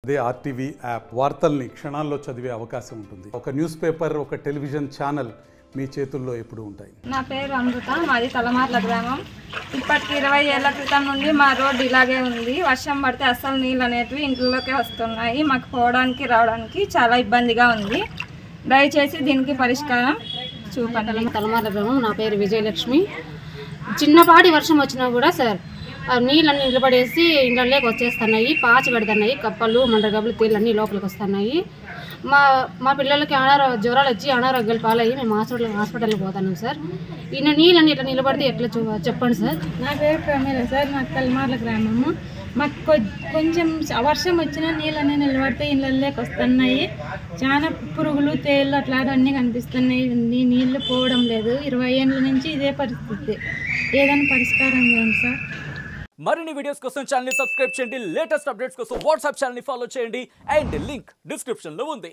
అదే RTV app వార్తల్ని క్షణాల్లో చదివే అవకాశం ఉంటుంది. ఒక న్యూస్ పేపర్, ఒక టెలివిజన్ ఛానల్ మీ చేతుల్లో ఎప్పుడూ ఉంటాయి. నా పేరు అమృత, మాది తలమార్ల గ్రామం. ఇప్పటికి 20 ఏళ్ల క్రితం నుండి మా రోడ్డు ఇలాగే ఉంది. వర్షం పడితే అస్సలు నీళ్ళు అనేటివి ఇంట్లోకే వస్తున్నాయి. మాకు పోవడానికి రావడానికి చాలా ఇబ్బందిగా ఉంది. దయచేసి దీనికి పరిష్కారం చూపండి. తలమార్ల గ్రామం. నా పేరు విజయలక్ష్మి. చిన్నపాటి వర్షం వచ్చినా కూడా సార్ నీళ్ళన్నీ నిలబడేసి ఇళ్ళలోకి వచ్చేస్తున్నాయి, పాచి పెడుతున్నాయి, కప్పలు మండగబ్బలు తీళ్ళన్నీ లోపలికి వస్తున్నాయి. మా పిల్లలకి జ్వరాలు వచ్చి అనారోగ్యాలు పాలయ్యి మేము హాస్పిటల్కి పోతున్నాం సార్. ఈయన నీళ్ళన్నీ ఇట్లా నిలబడితే ఎట్లా చెప్పండి సార్. నా పేరు ప్రమీల సార్, మాకు తలమార్ల గ్రామము. మాకు కొంచెం వర్షం వచ్చినా నీళ్ళన్నీ నిలబడితే ఇళ్ళలోకి వస్తున్నాయి. చాలా పురుగులు, తేళ్ళు అట్లాంటివన్నీ కనిపిస్తున్నాయి. నీళ్ళు పోవడం లేదు. 20 ఏళ్ళ నుంచి ఇదే పరిస్థితి. ఏదైనా పరిష్కారం చేయండి సార్. మరిన్ని వీడియోస్ కోసం ఛానల్ ని సబ్స్క్రైబ్ చేయండి. లేటెస్ట్ అప్డేట్స్ కోసం వాట్సాప్ ఛానల్ ని ఫాలో చేయండి. అండ్ లింక్ డిస్క్రిప్షన్ లో ఉంది.